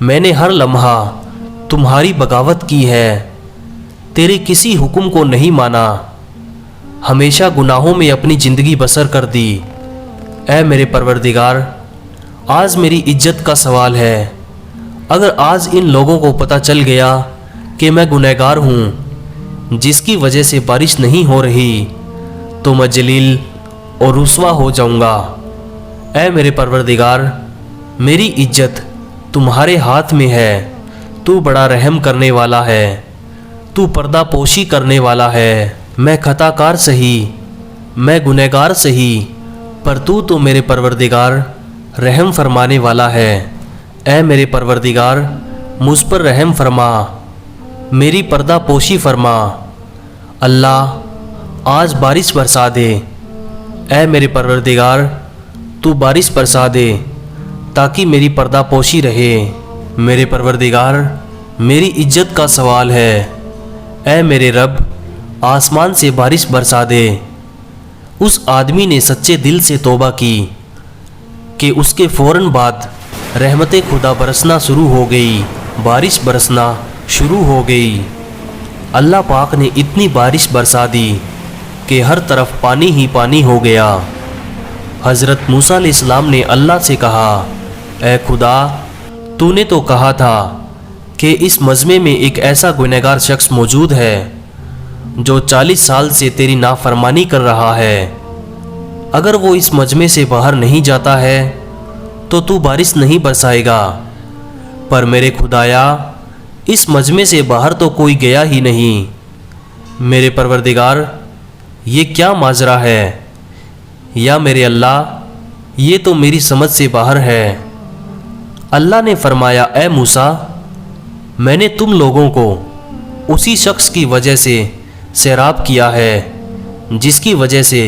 میں نے ہر لمحہ تمہاری بغاوت کی ہے، تیرے کسی حکم کو نہیں مانا، ہمیشہ گناہوں میں اپنی زندگی بسر کر دی۔ اے میرے پروردگار، آج میری عزت کا سوال ہے۔ اگر آج ان لوگوں کو پتہ چل گیا کہ میں گنہگار ہوں جس کی وجہ سے بارش نہیں ہو رہی تو میں ذلیل اور رسوا ہو جاؤں گا۔ اے میرے پروردگار، میری عزت تمہارے ہاتھ میں ہے، تو بڑا رحم کرنے والا ہے، تو پردہ پوشی کرنے والا ہے۔ میں خطا کار سہی، میں گنہگار سہی، پر تو میرے پروردگار رحم فرمانے والا ہے۔ اے میرے پروردگار، مجھ پر رحم فرما، میری پردہ پوشی فرما۔ اللہ، آج بارش برسا دے۔ اے میرے پروردگار، تو بارش برسا دے تاکہ میری پردہ پوشی رہے۔ میرے پروردگار، میری عزت کا سوال ہے۔ اے میرے رب، آسمان سے بارش برسا دے۔ اس آدمی نے سچے دل سے توبہ کی کہ اس کے فوراً بعد رحمت خدا برسنا شروع ہو گئی، بارش برسنا شروع ہو گئی۔ اللہ پاک نے اتنی بارش برسا دی کہ ہر طرف پانی ہی پانی ہو گیا۔ حضرت موسیٰ علیہ السلام نے اللہ سے کہا، اے خدا، تو نے تو کہا تھا کہ اس مجمع میں ایک ایسا گنہگار شخص موجود ہے جو 40 سال سے تیری نافرمانی کر رہا ہے۔ اگر وہ اس مجمع سے باہر نہیں جاتا ہے تو تو بارش نہیں برسائے گا، پر میرے خدایا، اس مجمع سے باہر تو کوئی گیا ہی نہیں۔ میرے پروردگار، یہ کیا ماجرا ہے؟ یا میرے اللہ، یہ تو میری سمجھ سے باہر ہے۔ اللہ نے فرمایا، اے موسیٰ، میں نے تم لوگوں کو اسی شخص کی وجہ سے سیراب کیا ہے جس کی وجہ سے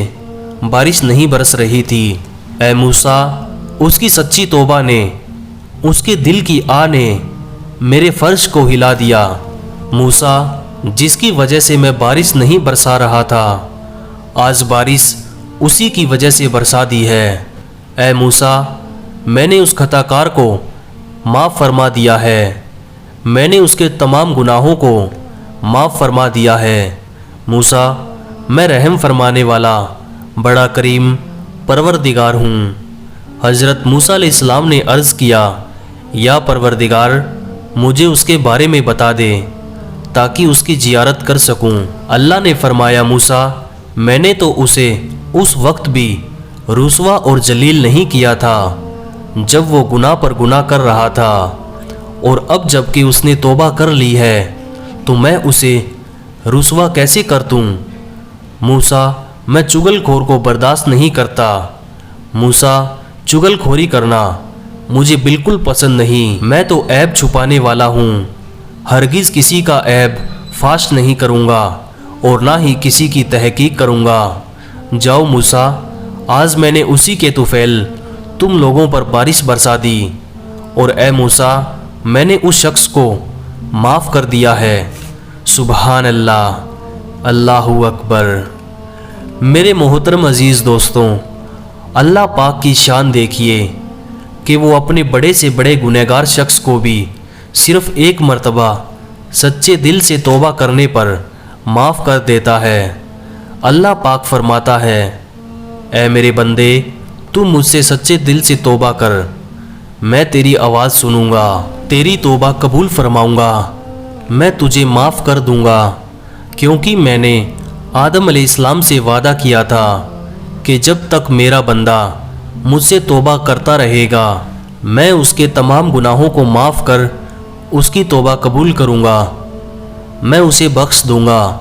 بارش نہیں برس رہی تھی۔ اے موسیٰ، اس کی سچی توبہ نے، اس کے دل کی آہ نے میرے فرش کو ہلا دیا۔ موسیٰ، جس کی وجہ سے میں بارش نہیں برسا رہا تھا، آج بارش اسی کی وجہ سے برسا دی ہے۔ اے موسیٰ، میں نے اس خطا کار کو معاف فرما دیا ہے، میں نے اس کے تمام گناہوں کو معاف فرما دیا ہے۔ موسیٰ، میں رحم فرمانے والا بڑا کریم پروردگار ہوں۔ حضرت موسیٰ علیہ السلام نے عرض کیا، یا پروردگار، مجھے اس کے بارے میں بتا دے تاکہ اس کی زیارت کر سکوں۔ اللہ نے فرمایا، موسیٰ، میں نے تو اسے اس وقت بھی رسوا اور ذلیل نہیں کیا تھا جب وہ گناہ پر گناہ کر رہا تھا، اور اب جب کہ اس نے توبہ کر لی ہے تو میں اسے رسوا کیسے کر دوں؟ موسیٰ، میں چغل خور کو برداشت نہیں کرتا۔ موسیٰ، چغل خوری کرنا مجھے بالکل پسند نہیں۔ میں تو عیب چھپانے والا ہوں، ہرگز کسی کا عیب فاش نہیں کروں گا اور نہ ہی کسی کی تحقیق کروں گا۔ جاؤ موسیٰ، آج میں نے اسی کے طفیل تم لوگوں پر بارش برسا دی، اور اے موسیٰ، میں نے اس شخص کو معاف کر دیا ہے۔ سبحان اللہ، اللہ اکبر۔ میرے محترم عزیز دوستوں، اللہ پاک کی شان دیکھیے کہ وہ اپنے بڑے سے بڑے گنہگار شخص کو بھی صرف ایک مرتبہ سچے دل سے توبہ کرنے پر معاف کر دیتا ہے۔ اللہ پاک فرماتا ہے، اے میرے بندے، تم مجھ سے سچے دل سے توبہ کر، میں تیری آواز سنوں گا، تیری توبہ قبول فرماؤں گا، میں تجھے معاف کر دوں گا، کیونکہ میں نے آدم علیہ السلام سے وعدہ کیا تھا کہ جب تک میرا بندہ مجھ سے توبہ کرتا رہے گا، میں اس کے تمام گناہوں کو معاف کر اس کی توبہ قبول کروں گا، میں اسے بخش دوں گا،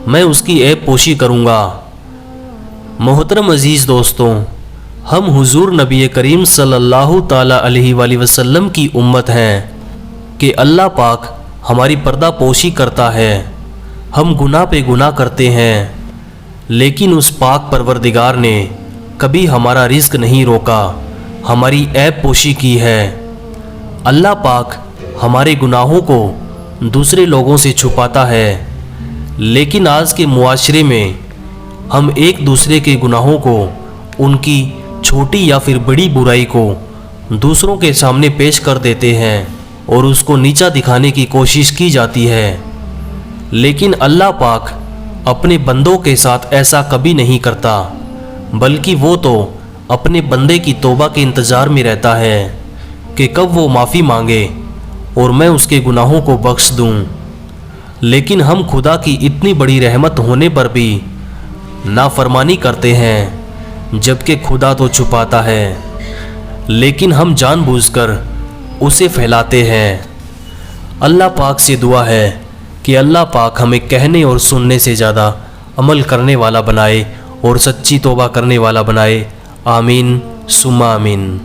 میں اس کی عیب پوشی کروں گا۔ محترم عزیز دوستوں، ہم حضور نبی کریم صلی اللہ تعالیٰ علیہ وآلہ وسلم کی امت ہیں کہ اللہ پاک ہماری پردہ پوشی کرتا ہے۔ ہم گناہ پہ گناہ کرتے ہیں، لیکن اس پاک پروردگار نے کبھی ہمارا رزق نہیں روکا، ہماری عیب پوشی کی ہے۔ اللہ پاک ہمارے گناہوں کو دوسرے لوگوں سے چھپاتا ہے، لیکن آج کے معاشرے میں ہم ایک دوسرے کے گناہوں کو، ان کی چھوٹی یا پھر بڑی برائی کو دوسروں کے سامنے پیش کر دیتے ہیں۔ اور اس کو نیچا دکھانے کی کوشش کی جاتی ہے، لیکن اللہ پاک اپنے بندوں کے ساتھ ایسا کبھی نہیں کرتا، بلکہ وہ تو اپنے بندے کی توبہ کے انتظار میں رہتا ہے کہ کب وہ معافی مانگے اور میں اس کے گناہوں کو بخش دوں۔ لیکن ہم خدا کی اتنی بڑی رحمت ہونے پر بھی نافرمانی کرتے ہیں، جبکہ خدا تو چھپاتا ہے، لیکن ہم جان بوجھ کر اسے پھیلاتے ہیں۔ اللہ پاک سے دعا ہے کہ اللہ پاک ہمیں کہنے اور سننے سے زیادہ عمل کرنے والا بنائے اور سچی توبہ کرنے والا بنائے۔ آمین ثم آمین۔